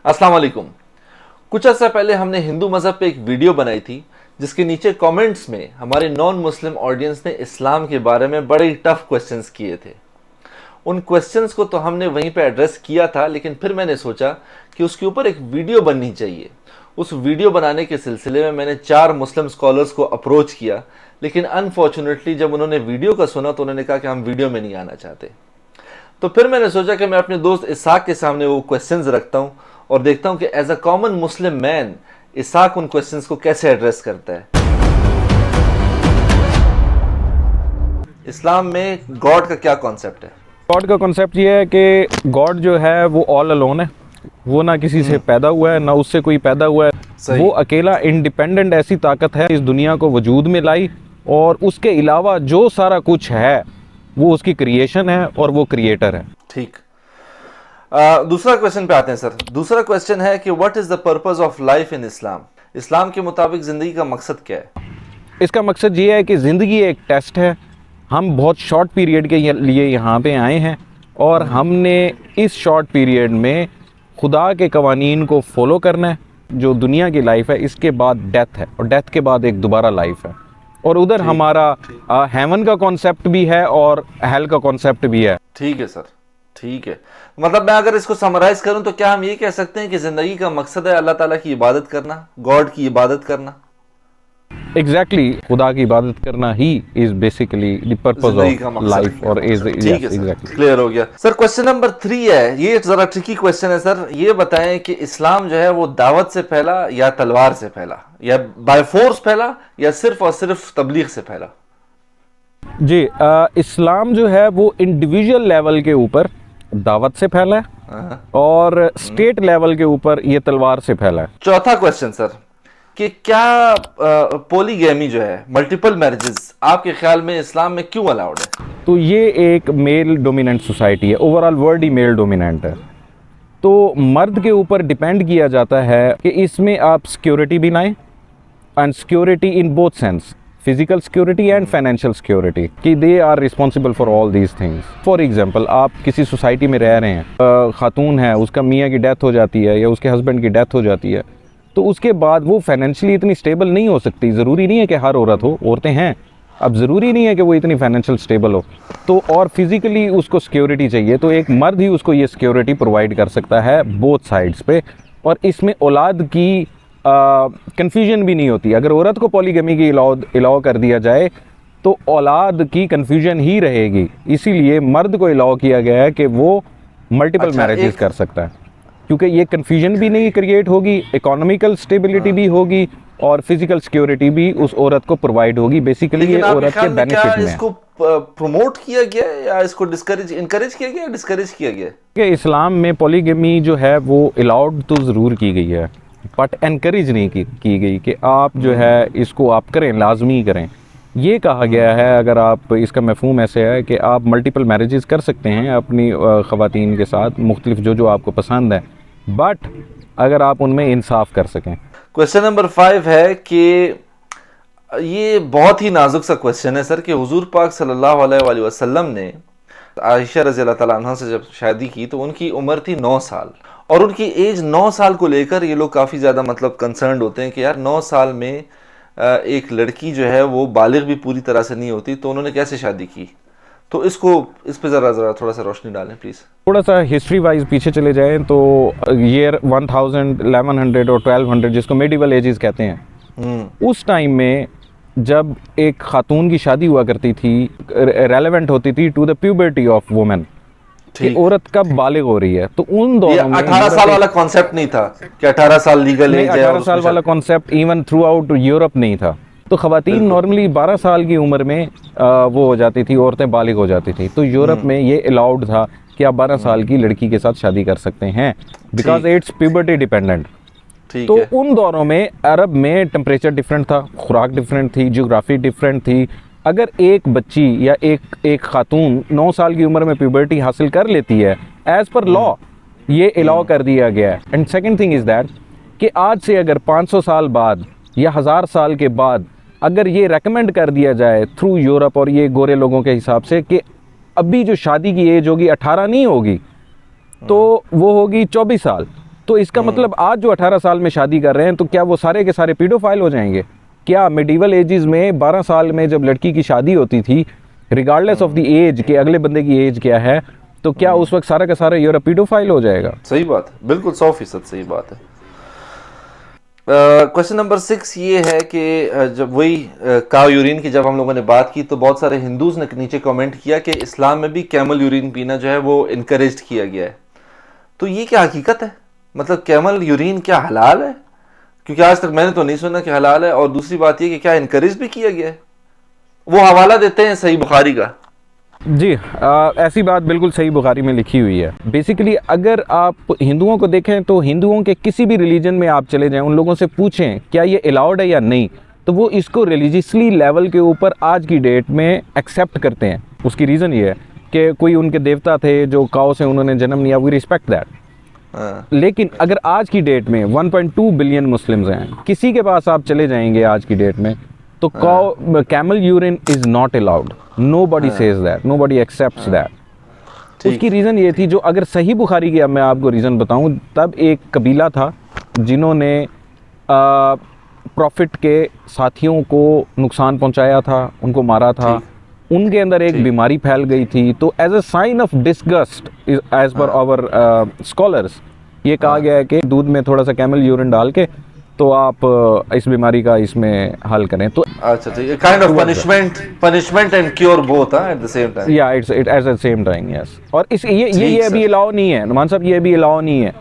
अस्सलाम वालेकुम। कुछ अर्सा पहले हमने हिंदू मज़हब पे एक वीडियो बनाई थी जिसके नीचे कमेंट्स में हमारे नॉन मुस्लिम ऑडियंस ने इस्लाम के बारे में बड़े टफ क्वेश्चंस किए थे। उन क्वेश्चंस को तो हमने वहीं पे एड्रेस किया था, लेकिन फिर मैंने सोचा कि उसके ऊपर एक वीडियो बननी चाहिए। उस वीडियो बनाने के सिलसिले में मैंने 4 मुस्लिम स्कॉलर्स को अप्रोच किया, लेकिन अनफॉर्चुनेटली जब उन्होंने वीडियो का सुना तो उन्होंने कहा कि हम वीडियो में नहीं आना चाहते। तो फिर मैंने सोचा कि मैं अपने दोस्त इसाक के सामने वो क्वेश्चंस रखता हूँ और देखता हूँ कि as a common Muslim man इसाक उन क्वेश्चंस को कैसे एड्रेस करता है। इस्लाम में गॉड का क्या कॉन्सेप्ट है? गॉड का कॉन्सेप्ट ये है कि गॉड जो है वो ऑल अलोन है, वो ना किसी से पैदा हुआ है ना उससे कोई पैदा हुआ है। वो अकेला इंडिपेंडेंट ऐसी ताकत है इस दुनिया को वजूद में लाई, और उसके अलावा जो सारा कुछ है वो उसकी क्रिएशन है और वो क्रिएटर है। ठीक। दूसरा क्वेश्चन पे आते हैं सर। दूसरा क्वेश्चन है कि what is the purpose of life in Islam? Islam के मुताबिक जिंदगी का मकसद क्या है? इसका मकसद ये है कि ज़िंदगी एक टेस्ट है। हम बहुत शॉर्ट पीरियड के लिए यहाँ पे आए हैं और हमने इस शॉर्ट पीरियड में खुदा के कवानीन को फॉलो करना है। जो दुनिया की लाइफ है इसके बाद डेथ है, और डेथ के बाद एक दोबारा लाइफ है, और उधर हमारा हेवन का कॉन्सेप्ट भी है और हेल का कॉन्सेप्ट भी है। ठीक है सर, ठीक है। मतलब मैं अगर इसको समराइज करूं तो क्या हम ये कह सकते हैं कि जिंदगी का मकसद है अल्लाह ताला की इबादत करना, गॉड की इबादत करना? एग्जैक्टली, खुदा की इबादत करना he is basically the purpose of life, और इज एग्जैक्टली क्लियर हो गया सर। क्वेश्चन नंबर 3 है, ये जरा ट्रिकी क्वेश्चन है सर। ये बताएं कि इस्लाम जो है वो दावत से फैला या तलवार से फैला, या बाय फोर्स फैला, या सिर्फ और सिर्फ तबलीग से फैला? जी, इस्लाम जो है वो इंडिविजुअल लेवल के ऊपर दावत से फैला है और स्टेट लेवल के ऊपर ये तलवार से फैला है। चौथा क्वेश्चन सर, कि क्या पॉलीगैमी जो है, मल्टीपल मैरिजेस, आपके ख्याल में इस्लाम में क्यों अलाउड है? तो ये एक मेल डोमिनेंट सोसाइटी है, ओवरऑल वर्ल्ड ही मेल डोमिनेंट है। तो मर्द के ऊपर डिपेंड किया जाता है कि इसमें आप सिक्योरिटी भी लाएं, and security in both sense, physical security and financial security, कि they are responsible for all these things. For example, आप किसी सोसाइटी में रह रहे हैं, खातून है, उसका मियाँ की डेथ हो जाती है या उसके हस्बैंड की डेथ हो जाती है, तो उसके बाद वो फाइनेंशियली इतनी स्टेबल नहीं हो सकती। ज़रूरी नहीं है कि हर औरत हो, औरतें हैं, अब ज़रूरी नहीं है कि वो इतनी फाइनेंशियल स्टेबल हो, तो और फिज़िकली उसको सिक्योरिटी चाहिए, तो एक मर्द ही उसको ये सिक्योरिटी प्रोवाइड कर सकता है बोथ साइड्स पे। और इसमें औलाद की कन्फ्यूजन भी नहीं होती। अगर औरत को पॉलीगमी की अलाउ कर दिया जाए तो औलाद की कन्फ्यूजन ही रहेगी, इसीलिए मर्द को अलाउ किया गया है कि वो मल्टीपल मैरिजेस कर सकता है, क्योंकि ये कन्फ्यूजन भी नहीं क्रिएट होगी, इकोनॉमिकल स्टेबिलिटी भी होगी और फिजिकल सिक्योरिटी भी उस औरत को प्रोवाइड होगी। बेसिकली ये औरत के बेनिफिट में है। इसको प्रमोट किया गया या इसको इनकरेज किया गया, डिस्करेज किया गया? कि इस्लाम में पॉलीगमी जो है वो अलाउड तो ज़रूर की गई है, बट एनकरेज नहीं की गई कि आप जो है इसको आप करें, लाजमी करें। ये कहा गया है, अगर आप इसका मफहूम ऐसे है कि आप मल्टीपल मैरिजेस कर सकते हैं अपनी ख़वातीन के साथ, मुख्तलिफ जो आपको पसंद है, बट अगर आप उनमें इंसाफ कर सकें। क्वेश्चन नंबर 5 है कि ये बहुत ही नाजुक सा क्वेश्चन है सर, कि हुजूर पाक सल्लल्लाहु अलैहि वसल्लम ने आयशा रज़ी अल्लाह तआला अन्हा से जब शादी की तो उनकी उम्र थी 9 साल, और उनकी एज 9 साल को लेकर ये लोग काफ़ी ज़्यादा मतलब कंसर्न्ड होते हैं कि यार 9 साल में एक लड़की जो है वो बालिग भी पूरी तरह से नहीं होती, तो उन्होंने कैसे शादी की? तो इस पे ज़रा थोड़ा सा रोशनी डालें प्लीज़। थोड़ा सा हिस्ट्री वाइज पीछे चले जाएं तो ईयर 1000, 1100 और 1200 जिसको मेडिवल एजेस कहते हैं, उस टाइम में जब एक खातून की शादी हुआ करती थी, रेलेवेंट होती थी to the puberty of women, कि औरत कब बालिग हो रही है, तो उन दोनों में 18 साल वाला कॉन्सेप्ट नहीं था कि 18 साल लीगल एज है। 18 साल वाला concept even through out Europe नहीं था। तो ख़वातीन नॉर्मली 12 साल की उम्र में वो हो जाती थी, औरतें बालिग हो जाती थी। तो यूरोप में ये अलाउड था कि आप 12 साल की लड़की के साथ शादी कर सकते हैं, बिकॉज इट्स प्यूबर्टी डिपेंडेंट। तो उन दौरों में अरब में टेम्परेचर डिफरेंट था, खुराक डिफरेंट थी, जियोग्राफी डिफरेंट थी। अगर एक बच्ची या एक खातून 9 साल की उम्र में प्यूबर्टी हासिल कर लेती है, एज पर लॉ ये अलाउ कर दिया गया है। And second thing is that कि आज से अगर 500 साल बाद या 1000 साल के बाद अगर ये रेकमेंड कर दिया जाए थ्रू यूरोप और ये गोरे लोगों के हिसाब से कि अभी जो शादी की एज होगी 18 नहीं होगी, तो वो होगी 24 साल, तो इसका मतलब आज जो 18 साल में शादी कर रहे हैं तो क्या वो सारे के सारे पीडोफाइल हो जाएंगे? क्या मिडिवल एजेस में 12 साल में जब लड़की की शादी होती थी, रिगार्डलेस ऑफ द एज के अगले बंदे की एज क्या है, तो क्या उस वक्त सारा का सारा यूर पीडोफाइल हो जाएगा? सही बात है, बिल्कुल 100% सही बात है। क्वेश्चन नंबर 6 ये है कि जब वही काव यूरिन की जब हम लोगों ने बात की तो बहुत सारे हिंदूज ने नीचे कमेंट किया कि इस्लाम में भी कैमल यूरिन पीना जो है वो इनकरेज किया गया है। तो ये क्या हकीकत है? मतलब कैमल यूरिन क्या हलाल है? क्योंकि आज तक मैंने तो नहीं सुना कि हलाल है। और दूसरी बात ये कि क्या इनकरेज भी किया गया है? वो हवाला देते हैं सही बुखारी का। जी, ऐसी बात बिल्कुल सही बुखारी में लिखी हुई है। बेसिकली अगर आप हिंदुओं को देखें तो हिंदुओं के किसी भी रिलीजन में आप चले जाएं, उन लोगों से पूछें क्या ये अलाउड है या नहीं, तो वो इसको रिलीजियसली लेवल के ऊपर आज की डेट में एक्सेप्ट करते हैं। उसकी रीज़न ये है कि कोई उनके देवता थे जो काओ से उन्होंने जन्म लिया, वी रिस्पेक्ट दैट। लेकिन अगर आज की डेट में 1.2 बिलियन मुस्लिम्स हैं, किसी के पास आप चले जाएंगे आज की डेट में तो camel urine is not allowed. Nobody says that, nobody accepts that. उसकी रीज़न ये थी, जो अगर सही बुखारी की अब मैं आपको रीज़न बताऊं, तब एक कबीला था जिन्होंने प्रॉफिट के साथियों को नुकसान पहुंचाया था, उनको मारा था। उनके अंदर एक बीमारी फैल गई थी, तो as a sign of disgust as per our scholars ये कहा गया है कि दूध में थोड़ा सा कैमल यूरिन डाल के तो आप इस बीमारी का इसमें हल करें। तो अच्छा, kind of punishment and cure both at the same time. Yeah it's at the same time, yes. और इस ये अभी अलाउ नहीं है नुमान साहब, ये अभी अलाउ नहीं है।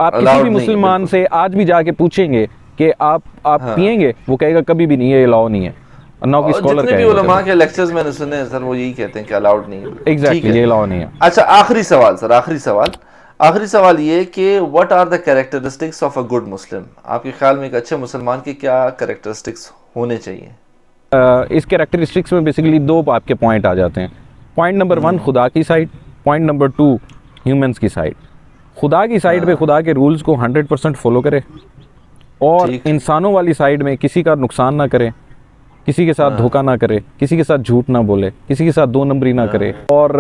आप किसी भी मुसलमान से आज भी जाके पूछेंगे कि आप पिएंगे, वो कहेगा कभी भी नहीं, ये अलाउ नहीं है। नौ की स्कॉलर जितने भी उलमा के लेक्चर्स मैंने सुने हैं सर, वो यही कहते हैं कि अलाउड नहीं है। एग्जैक्टली, ये अलाउ नहीं है। अच्छा, आखिरी सवाल सर, आखिरी सवाल ये कि what are the characteristics of a good Muslim? आपके ख्याल में एक अच्छे मुसलमान की क्या कैरेक्टरिस्टिक्स होने चाहिए? इस कैरेक्टरिस्टिक्स में बेसिकली दो आपके पॉइंट आ जाते हैं। पॉइंट नंबर 1 खुदा की साइड, पॉइंट नंबर 2 ह्यूमंस की साइड। खुदा की साइड पे खुदा के रूल्स को 100% फॉलो करे, और इंसानों वाली साइड में किसी का नुकसान ना करे, किसी के साथ धोखा ना करे, किसी के साथ झूठ ना बोले, किसी के साथ 2 नंबरी ना करे, और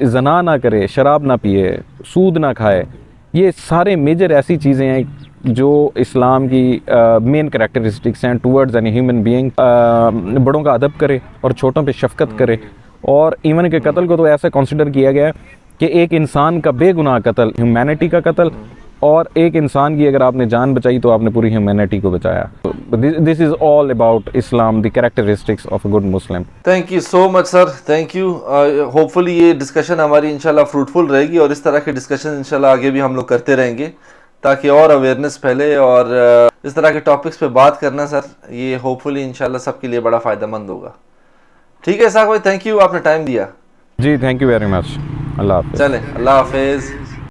जना ना करे, शराब ना पिए, सूद ना खाए। ये सारे मेजर ऐसी चीज़ें हैं जो इस्लाम की मेन कैरेक्टरिस्टिक्स हैं टूवर्ड्स एनी ह्यूमन बीइंग। बड़ों का अदब करे और छोटों पे शफकत करे। और इवन के कत्ल को तो ऐसा कंसिडर किया गया है कि एक इंसान का बेगुनाह कत्ल ह्यूमैनिटी का कत्ल, और एक इंसान की अगर आपने जान बचाई तो आपने पूरी ह्यूमैनिटी को बचाया। This is all about Islam, the characteristics of a good Muslim. Thank you so much sir, thank you. Hopefully ये डिस्कशन हमारी इंशाल्लाह फ्रूटफुल रहेगी, और इस तरह के डिस्कशन इंशाल्लाह आगे भी हम लोग करते रहेंगे ताकि और अवेयरनेस फैले। और इस तरह के टॉपिक्स पे बात करना सर, ये होपफुली इंशाल्लाह सबके लिए बड़ा फ़ायदेमंद होगा। ठीक है साहब भाई, थैंक यू, आपने टाइम दिया। जी, थैंक यू वेरी मच। अल्लाह हाफ़िज़। चलें, अल्लाह हाफिज़।